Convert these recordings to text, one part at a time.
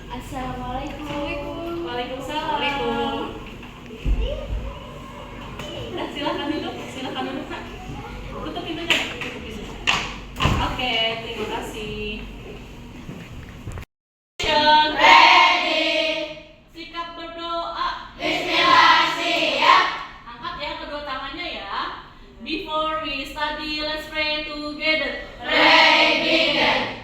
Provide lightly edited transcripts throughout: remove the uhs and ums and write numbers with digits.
Assalamualaikum. Waalaikumsalam. Nah, silakan duduk Kak. Tutup pintunya. Oke, terima kasih. Ready. Sikap berdoa. Bismillah, siap. Angkat ya kedua tangannya ya. Before we study, let's pray together. Pray begin.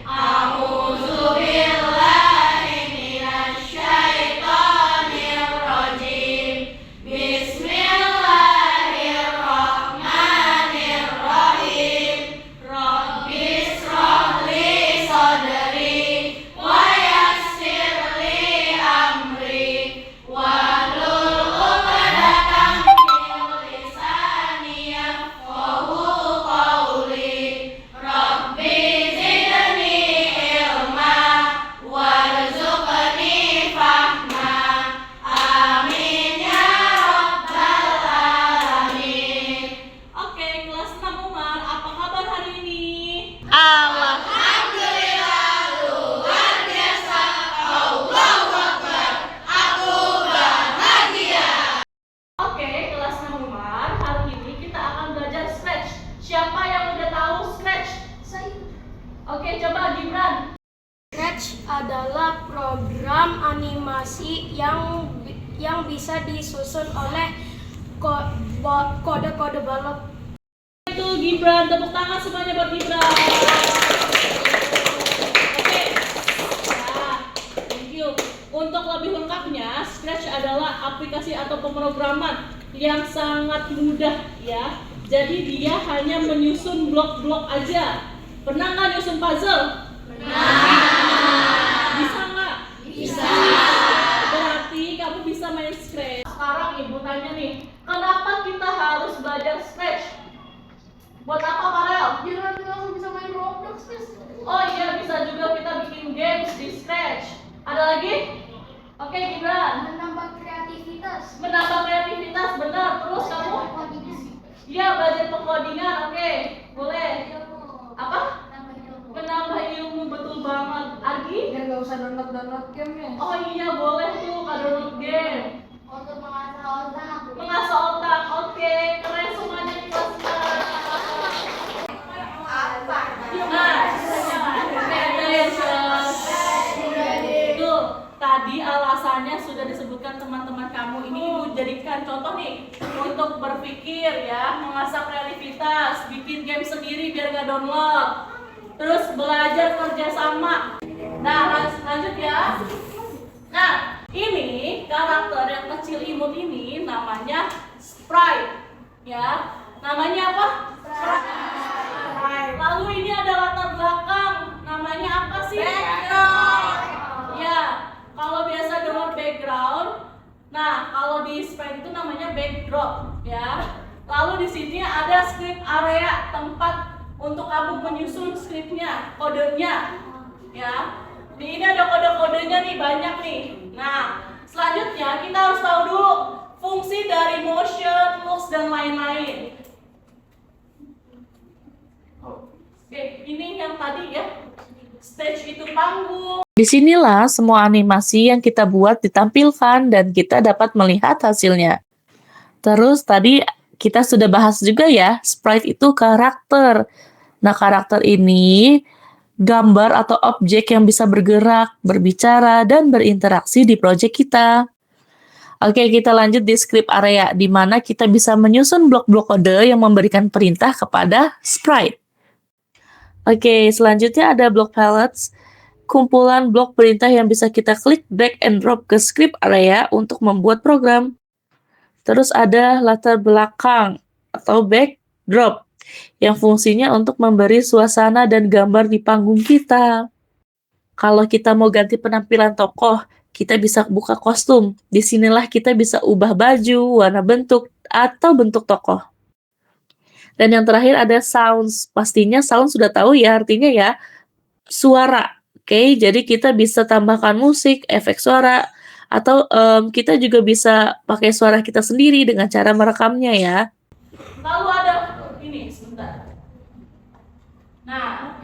Oke, coba Gibran. Scratch adalah program animasi yang bisa disusun oleh kode-kode balok. Itu Gibran, tepuk tangan semuanya buat Gibran. Oke, nah, thank you. Untuk lebih lengkapnya, Scratch adalah aplikasi atau pemrograman yang sangat mudah ya. Jadi dia hanya menyusun blok-blok aja. Pernah nggak nyusun puzzle? Pernah. Bisa nggak? Bisa. Berarti kamu bisa main Scratch. Sekarang ibu tanya nih, kenapa kita harus belajar Scratch? Buat apa, Karel? Biar nanti langsung bisa main Roblox, guys. Oh iya, bisa juga kita bikin games di Scratch. Ada lagi? Oke, Gibran. Menambah kreativitas. Menambah kreativitas, benar. Terus kamu? Iya, belajar pengkodingan. Oke, boleh. Apa? Menambah ilmu, betul banget. Argi? Biar nggak usah download game ya. Oh iya, boleh tuh download game. Untuk mengasah otak. Mengasah otak. Oke, keren semuanya di kelas kita. Tuh, tadi alasannya sudah disebutkan teman-teman kamu. Ini ibu jadikan contoh nih untuk berpikir ya, mengasah kreativitas, bikin game sendiri biar nggak download. Terus belajar kerjasama. Nah, lanjut ya. Nah, ini karakter yang kecil imut ini namanya sprite. Ya, namanya apa? Sprite. Lalu ini ada latar belakang. Namanya apa sih? Background. Ya, kalau biasa dengar background. Nah, kalau di sprite itu namanya backdrop. Ya. Lalu di sini ada script area, tempat untuk kamu menyusun skripnya, kodenya, ya. Di ini ada kode-kodenya nih, banyak nih. Nah, selanjutnya kita harus tahu dulu fungsi dari motion, looks dan lain-lain. Oke, ini yang tadi ya. Stage itu panggung. Disinilah semua animasi yang kita buat ditampilkan dan kita dapat melihat hasilnya. Terus tadi kita sudah bahas juga ya, sprite itu karakter. Nah, karakter ini gambar atau objek yang bisa bergerak, berbicara, dan berinteraksi di proyek kita. Oke, kita lanjut di script area, di mana kita bisa menyusun blok-blok kode yang memberikan perintah kepada sprite. Oke, selanjutnya ada block palettes, kumpulan blok perintah yang bisa kita klik, drag, and drop ke script area untuk membuat program. Terus ada latar belakang atau backdrop, yang fungsinya untuk memberi suasana dan gambar di panggung kita. Kalau kita mau ganti penampilan tokoh, kita bisa buka kostum. Disinilah kita bisa ubah baju, warna bentuk, atau bentuk tokoh. Dan yang terakhir ada sounds. Pastinya sound sudah tahu ya artinya ya, suara. Oke, jadi kita bisa tambahkan musik, efek suara, atau kita juga bisa pakai suara kita sendiri dengan cara merekamnya ya. Lalu ada ini sebentar. Nah,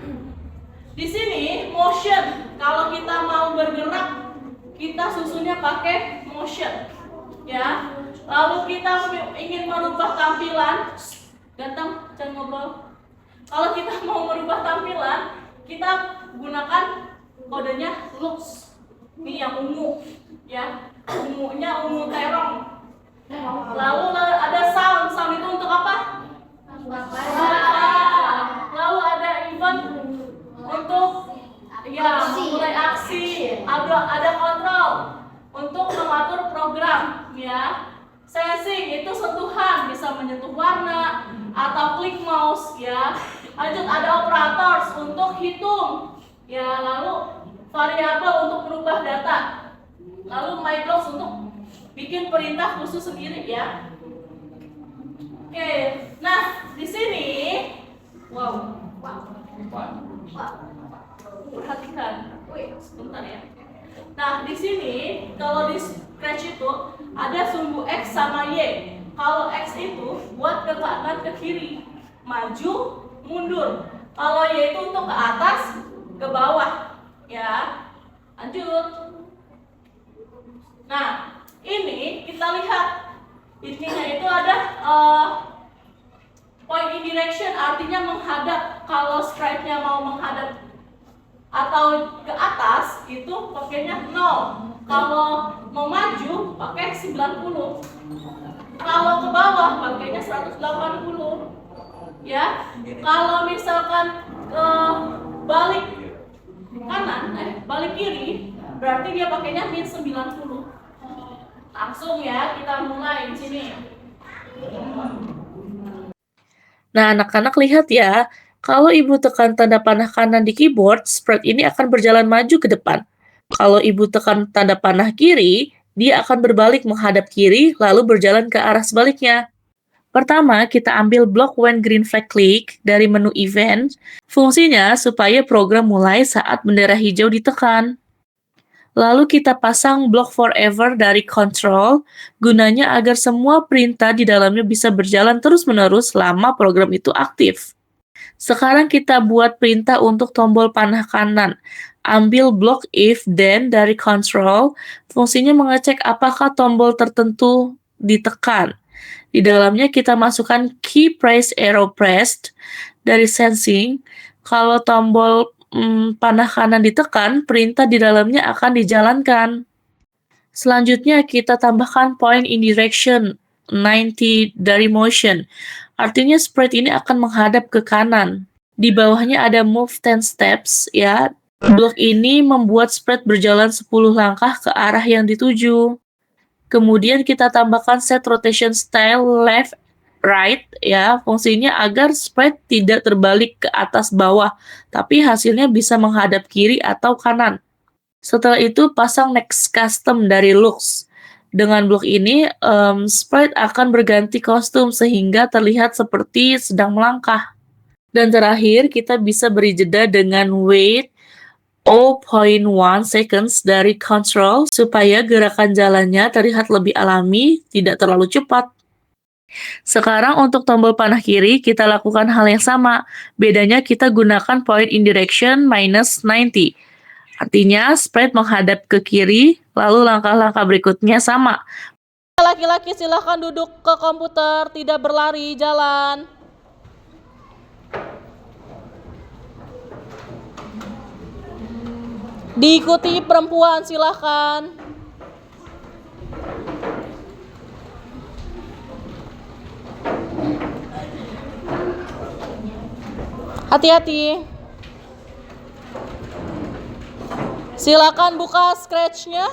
di sini motion, kalau kita mau bergerak kita susunnya pakai motion, ya. Lalu kita ingin merubah tampilan, ganteng, jangan ngobrol. Kalau kita mau merubah tampilan, kita gunakan kodenya looks. Ini yang ungu, ya. Ungunya ungu terong. Lalu ada sound itu untuk apa? Lalu ada event untuk mulai aksi, ada kontrol untuk mengatur program, ya. Sensing itu sentuhan, bisa menyentuh warna atau klik mouse, ya. Lanjut ada operators untuk hitung, ya. Lalu variabel untuk merubah data. Lalu my blocks untuk bikin perintah khusus sendiri, ya. Oke, nah di sini, perhatikan, sebentar ya. Nah di sini kalau di Scratch itu ada sumbu X sama Y. Kalau X itu buat ke kanan ke kiri, maju, mundur. Kalau Y itu untuk ke atas, ke bawah, ya. Lanjut. Nah ini kita lihat, intinya itu ada point in direction, artinya menghadap. Kalau sprite-nya mau menghadap atau ke atas itu pakainya 0. Kalau mau maju pakai 90. Kalau ke bawah pakainya 180. Ya. Kalau misalkan ke balik kanan, balik kiri, berarti dia pakainya min 90. Langsung ya, kita mulai di sini. Nah, anak-anak lihat ya, kalau ibu tekan tanda panah kanan di keyboard, sprite ini akan berjalan maju ke depan. Kalau ibu tekan tanda panah kiri, dia akan berbalik menghadap kiri, lalu berjalan ke arah sebaliknya. Pertama, kita ambil blok when green flag click dari menu event. Fungsinya supaya program mulai saat bendera hijau ditekan. Lalu kita pasang blok forever dari control, gunanya agar semua perintah di dalamnya bisa berjalan terus-menerus selama program itu aktif. Sekarang kita buat perintah untuk tombol panah kanan. Ambil blok if then dari control, fungsinya mengecek apakah tombol tertentu ditekan. Di dalamnya kita masukkan key press arrow pressed dari sensing. Kalau tombol panah kanan ditekan, perintah di dalamnya akan dijalankan. Selanjutnya kita tambahkan point in direction 90 dari motion. Artinya sprite ini akan menghadap ke kanan. Di bawahnya ada move 10 steps, ya. Blok ini membuat sprite berjalan 10 langkah ke arah yang dituju. Kemudian kita tambahkan set rotation style left right, ya, fungsinya agar sprite tidak terbalik ke atas bawah, tapi hasilnya bisa menghadap kiri atau kanan. Setelah itu pasang next custom dari looks. Dengan blok ini, sprite akan berganti kostum sehingga terlihat seperti sedang melangkah. Dan terakhir, kita bisa beri jeda dengan wait 0.1 seconds dari control supaya gerakan jalannya terlihat lebih alami, tidak terlalu cepat. Sekarang untuk tombol panah kiri kita lakukan hal yang sama. Bedanya kita gunakan point in direction minus 90. Artinya sprite menghadap ke kiri, lalu langkah-langkah berikutnya sama. Laki-laki silahkan duduk ke komputer, tidak berlari, jalan. Diikuti perempuan silahkan. Hati-hati. Silakan buka Scratch-nya.